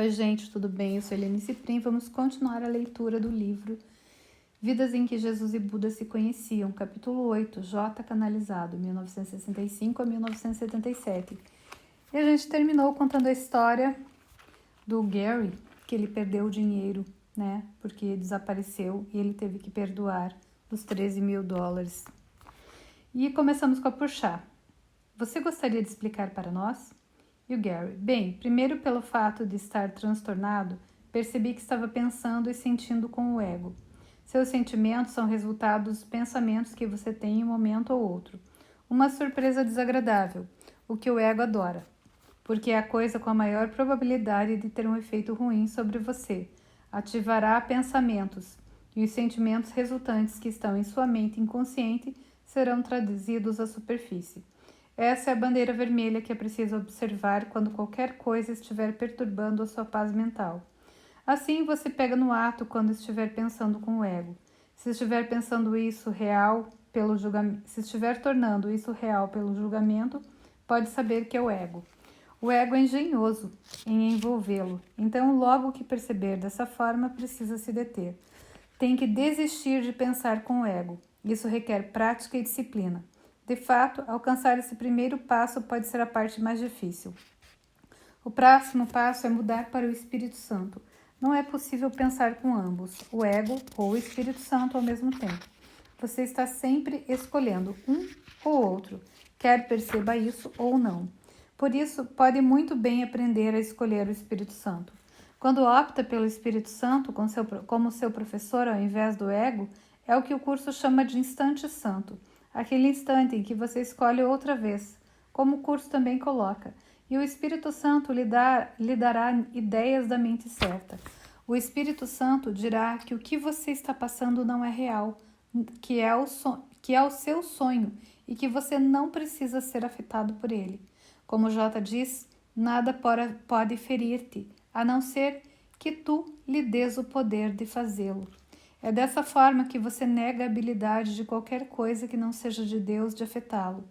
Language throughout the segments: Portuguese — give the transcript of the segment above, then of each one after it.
Oi, gente, tudo bem? Eu sou Helene Ciprim. Vamos continuar a leitura do livro Vidas em que Jesus e Buda se conheciam, capítulo 8, J canalizado, 1965 a 1977. E a gente terminou contando a história do Gary, que ele perdeu o dinheiro, né? Porque desapareceu e ele teve que perdoar os $13.000. E começamos com a Purchá. Você gostaria de explicar para nós? E o Gary: bem, primeiro pelo fato de estar transtornado, percebi que estava pensando e sentindo com o ego. Seus sentimentos são resultados dos pensamentos que você tem em um momento ou outro. Uma surpresa desagradável, o que o ego adora, porque é a coisa com a maior probabilidade de ter um efeito ruim sobre você. Ativará pensamentos, e os sentimentos resultantes que estão em sua mente inconsciente serão trazidos à superfície. Essa é a bandeira vermelha que é preciso observar quando qualquer coisa estiver perturbando a sua paz mental. Assim, você pega no ato quando estiver pensando com o ego. Se estiver pensando isso real pelo julgamento, se estiver tornando isso real pelo julgamento, pode saber que é o ego. O ego é engenhoso em envolvê-lo, então logo que perceber dessa forma, precisa se deter. Tem que desistir de pensar com o ego. Isso requer prática e disciplina. De fato, alcançar esse primeiro passo pode ser a parte mais difícil. O próximo passo é mudar para o Espírito Santo. Não é possível pensar com ambos, o ego ou o Espírito Santo ao mesmo tempo. Você está sempre escolhendo um ou outro, quer perceba isso ou não. Por isso, pode muito bem aprender a escolher o Espírito Santo. Quando opta pelo Espírito Santo como seu professor ao invés do ego, é o que o curso chama de instante santo. Aquele instante em que você escolhe outra vez, como o curso também coloca, e o Espírito Santo lhe dará ideias da mente certa. O Espírito Santo dirá que o que você está passando não é real, que é o seu sonho e que você não precisa ser afetado por ele. Como J diz, nada pode ferir-te, a não ser que tu lhe des o poder de fazê-lo. É dessa forma que você nega a habilidade de qualquer coisa que não seja de Deus de afetá-lo.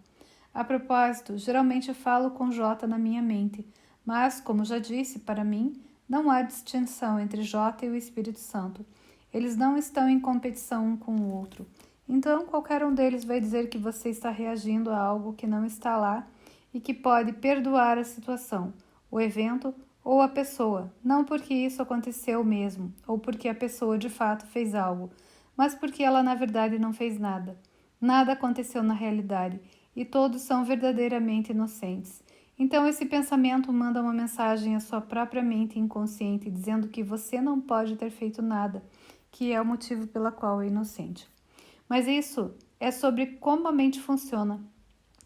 A propósito, geralmente falo com J na minha mente, mas, como já disse, para mim, não há distinção entre J e o Espírito Santo. Eles não estão em competição um com o outro. Então, qualquer um deles vai dizer que você está reagindo a algo que não está lá e que pode perdoar a situação, o evento ou a pessoa, não porque isso aconteceu mesmo, ou porque a pessoa de fato fez algo, mas porque ela na verdade não fez nada. Nada aconteceu na realidade, e todos são verdadeiramente inocentes. Então esse pensamento manda uma mensagem à sua própria mente inconsciente, dizendo que você não pode ter feito nada, que é o motivo pela qual é inocente. Mas isso é sobre como a mente funciona,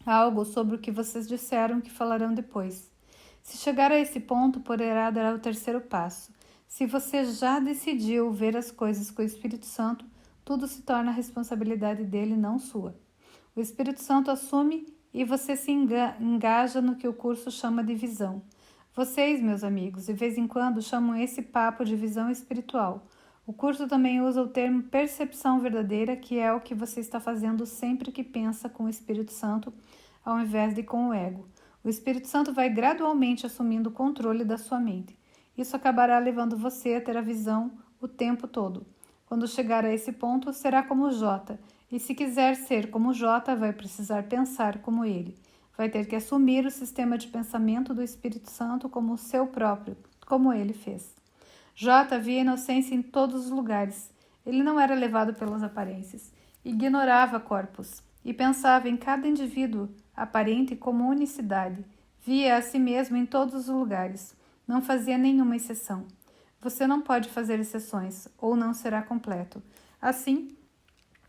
algo sobre o que vocês disseram que falarão depois. Se chegar a esse ponto, poderá dar o terceiro passo. Se você já decidiu ver as coisas com o Espírito Santo, tudo se torna responsabilidade dele, não sua. O Espírito Santo assume e você se engaja no que o curso chama de visão. Vocês, meus amigos, de vez em quando chamam esse papo de visão espiritual. O curso também usa o termo percepção verdadeira, que é o que você está fazendo sempre que pensa com o Espírito Santo, ao invés de com o ego. O Espírito Santo vai gradualmente assumindo o controle da sua mente. Isso acabará levando você a ter a visão o tempo todo. Quando chegar a esse ponto, será como J, e se quiser ser como J, vai precisar pensar como ele. Vai ter que assumir o sistema de pensamento do Espírito Santo como o seu próprio, como ele fez. J via inocência em todos os lugares. Ele não era levado pelas aparências. Ignorava corpos e pensava em cada indivíduo aparente como unicidade. Via a si mesmo em todos os lugares. Não fazia nenhuma exceção. Você não pode fazer exceções, ou não será completo. Assim,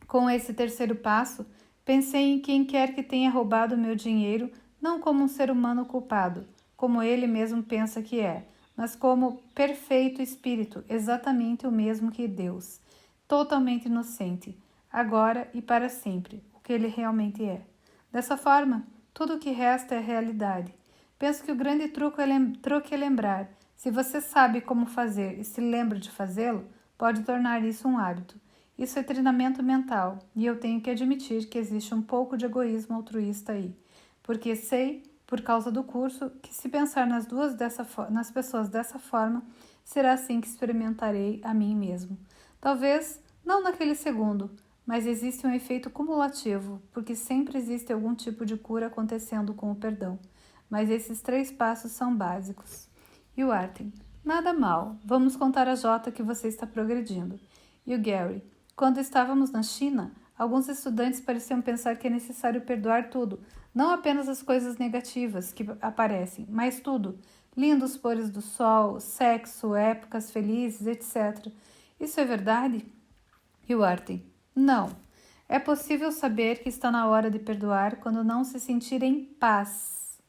com esse terceiro passo, pensei em quem quer que tenha roubado meu dinheiro, não como um ser humano culpado, como ele mesmo pensa que é, mas como perfeito espírito, exatamente o mesmo que Deus, totalmente inocente, agora e para sempre, o que ele realmente é. Dessa forma, tudo o que resta é realidade. Penso que o grande truque é lembrar. Se você sabe como fazer e se lembra de fazê-lo, pode tornar isso um hábito. Isso é treinamento mental, e eu tenho que admitir que existe um pouco de egoísmo altruísta aí, porque sei por causa do curso, que se pensar nas pessoas dessa forma, será assim que experimentarei a mim mesmo. Talvez não naquele segundo, mas existe um efeito cumulativo, porque sempre existe algum tipo de cura acontecendo com o perdão. Mas esses 3 passos são básicos. E o Arten: nada mal, vamos contar a Jota que você está progredindo. E o Gary: quando estávamos na China, alguns estudantes pareciam pensar que é necessário perdoar tudo, não apenas as coisas negativas que aparecem, mas tudo. Lindos pôres do sol, sexo, épocas felizes, etc. Isso é verdade? E o Arten: não. É possível saber que está na hora de perdoar quando não se sentir em paz.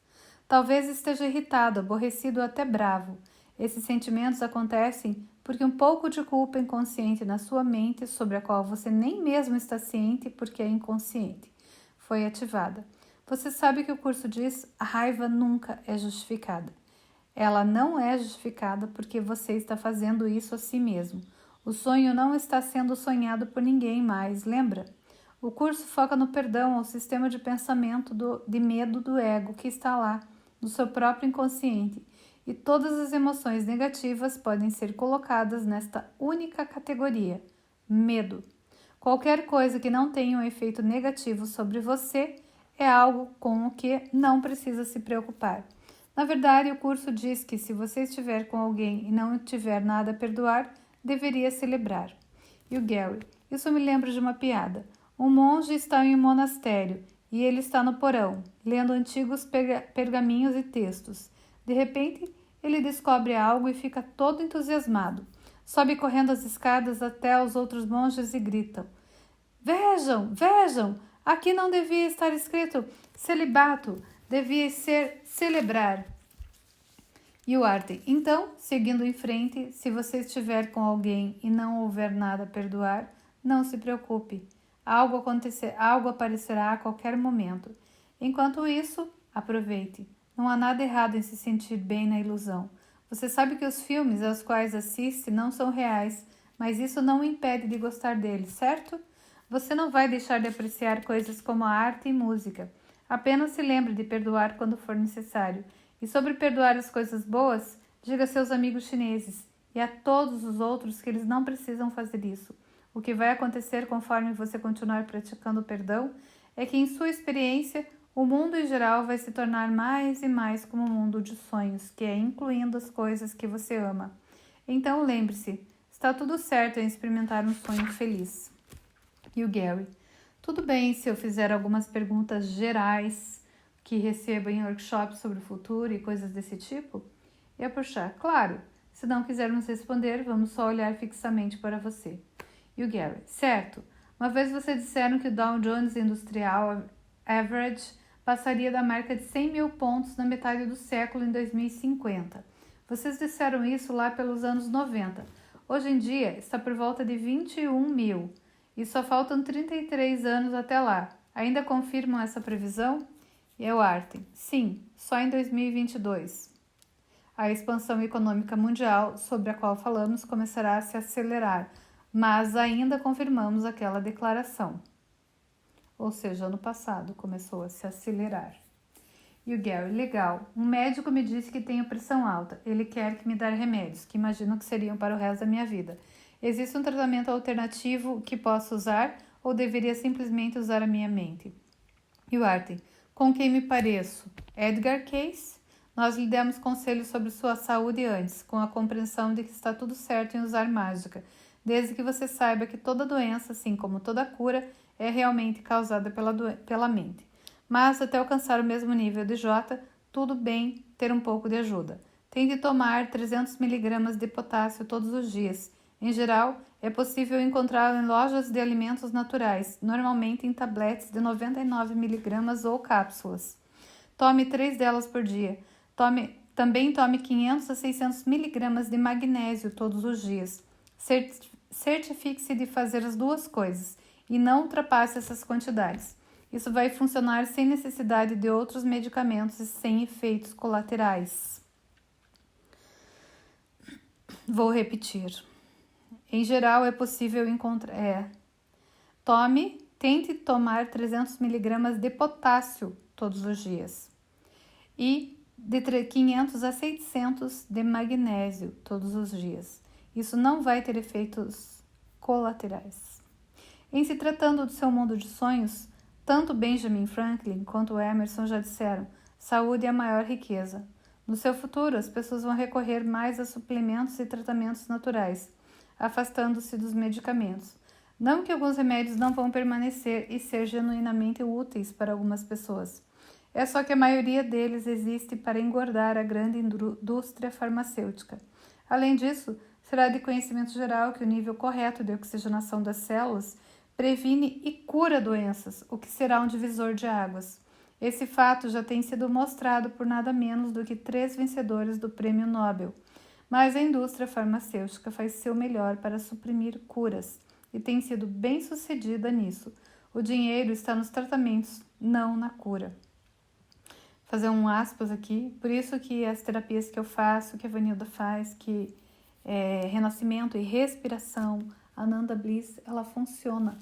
Talvez esteja irritado, aborrecido ou até bravo. Esses sentimentos acontecem porque um pouco de culpa inconsciente na sua mente, sobre a qual você nem mesmo está ciente porque é inconsciente, foi ativada. Você sabe que o curso diz: a raiva nunca é justificada. Ela não é justificada porque você está fazendo isso a si mesmo. O sonho não está sendo sonhado por ninguém mais, lembra? O curso foca no perdão ao sistema de pensamento de medo do ego que está lá, no seu próprio inconsciente, e todas as emoções negativas podem ser colocadas nesta única categoria: medo. Qualquer coisa que não tenha um efeito negativo sobre você é algo com o que não precisa se preocupar. Na verdade, o curso diz que se você estiver com alguém e não tiver nada a perdoar, deveria celebrar. E o Gary: isso me lembra de uma piada. Um monge está em um monastério e ele está no porão, lendo antigos pergaminhos e textos. De repente, ele descobre algo e fica todo entusiasmado. Sobe correndo as escadas até os outros monges e gritam: vejam, vejam! Aqui não devia estar escrito celibato, devia ser celebrar. E o Arten: então, seguindo em frente, se você estiver com alguém e não houver nada a perdoar, não se preocupe. Algo aparecerá a qualquer momento. Enquanto isso, aproveite. Não há nada errado em se sentir bem na ilusão. Você sabe que os filmes aos quais assiste não são reais, mas isso não o impede de gostar deles, certo? Você não vai deixar de apreciar coisas como a arte e música. Apenas se lembre de perdoar quando for necessário. E sobre perdoar as coisas boas, diga a seus amigos chineses e a todos os outros que eles não precisam fazer isso. O que vai acontecer conforme você continuar praticando o perdão é que, em sua experiência, o mundo em geral vai se tornar mais e mais como um mundo de sonhos, que é incluindo as coisas que você ama. Então lembre-se, está tudo certo em experimentar um sonho feliz. E o Gary: tudo bem se eu fizer algumas perguntas gerais que recebo em workshops sobre o futuro e coisas desse tipo? E a Porchat: claro, se não quisermos responder, vamos só olhar fixamente para você. E o Gary: certo, uma vez vocês disseram que o Dow Jones Industrial Average passaria da marca de 100 mil pontos na metade do século em 2050. Vocês disseram isso lá pelos anos 90. Hoje em dia está por volta de 21 mil e só faltam 33 anos até lá. Ainda confirmam essa previsão? E o Arten: sim, só em 2022. A expansão econômica mundial, sobre a qual falamos, começará a se acelerar, mas ainda confirmamos aquela declaração. Ou seja, ano passado começou a se acelerar. E o Gary: legal, um médico me disse que tenho pressão alta. Ele quer que me dar remédios, que imagino que seriam para o resto da minha vida. Existe um tratamento alternativo que posso usar ou deveria simplesmente usar a minha mente? E o Arten: com quem me pareço? Edgar Cayce? Nós lhe demos conselhos sobre sua saúde antes, com a compreensão de que está tudo certo em usar mágica, desde que você saiba que toda doença, assim como toda cura, é realmente causada pela mente. Mas, até alcançar o mesmo nível de J, tudo bem ter um pouco de ajuda. Tente tomar 300 mg de potássio todos os dias. Em geral, é possível encontrá-lo em lojas de alimentos naturais, normalmente em tabletes de 99 mg ou cápsulas. Tome 3 delas por dia. Também tome 500 a 600 mg de magnésio todos os dias. Certifique-se de fazer as duas coisas e não ultrapasse essas quantidades. Isso vai funcionar sem necessidade de outros medicamentos e sem efeitos colaterais. Vou repetir. Em geral, é possível encontrar... Tente tomar 300 mg de potássio todos os dias. e de 500 a 600 de magnésio todos os dias. Isso não vai ter efeitos colaterais. Em se tratando do seu mundo de sonhos, tanto Benjamin Franklin quanto Emerson já disseram: saúde é a maior riqueza. No seu futuro, as pessoas vão recorrer mais a suplementos e tratamentos naturais, afastando-se dos medicamentos. Não que alguns remédios não vão permanecer e ser genuinamente úteis para algumas pessoas. É só que a maioria deles existe para engordar a grande indústria farmacêutica. Além disso, será de conhecimento geral que o nível correto de oxigenação das células previne e cura doenças, o que será um divisor de águas. Esse fato já tem sido mostrado por nada menos do que 3 vencedores do Prêmio Nobel. Mas a indústria farmacêutica faz seu melhor para suprimir curas e tem sido bem sucedida nisso. O dinheiro está nos tratamentos, não na cura. Fazer um aspas aqui, por isso que as terapias que eu faço, que a Vanilda faz, que é renascimento e respiração, Ananda Bliss, ela funciona.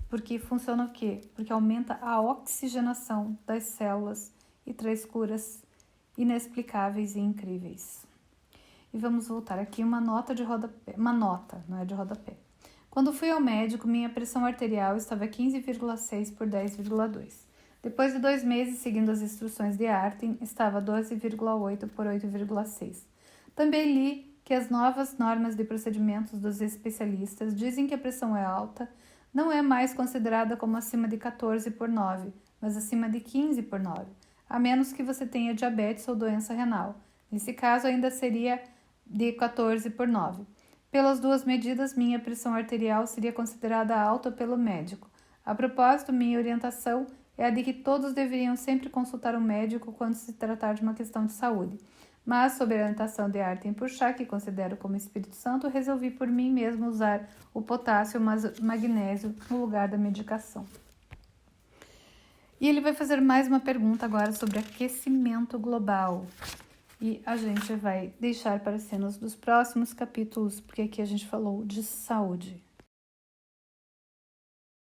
Porque funciona o quê? Porque aumenta a oxigenação das células e traz curas inexplicáveis e incríveis. E vamos voltar aqui uma nota de rodapé, uma nota, não é de rodapé. Quando fui ao médico, minha pressão arterial estava 15,6 por 10,2. Depois de 2 meses seguindo as instruções de Artin, estava 12,8 por 8,6. Também li que as novas normas de procedimentos dos especialistas dizem que a pressão é alta, não é mais considerada como acima de 14 por 9, mas acima de 15 por 9, a menos que você tenha diabetes ou doença renal. Nesse caso, ainda seria de 14 por 9. Pelas duas medidas, minha pressão arterial seria considerada alta pelo médico. A propósito, minha orientação é a de que todos deveriam sempre consultar um médico quando se tratar de uma questão de saúde. Mas, sob a orientação de Artin Puchá, que considero como Espírito Santo, resolvi por mim mesmo usar o potássio e o magnésio no lugar da medicação. E ele vai fazer mais uma pergunta agora sobre aquecimento global. E a gente vai deixar para cenas dos próximos capítulos, porque aqui a gente falou de saúde.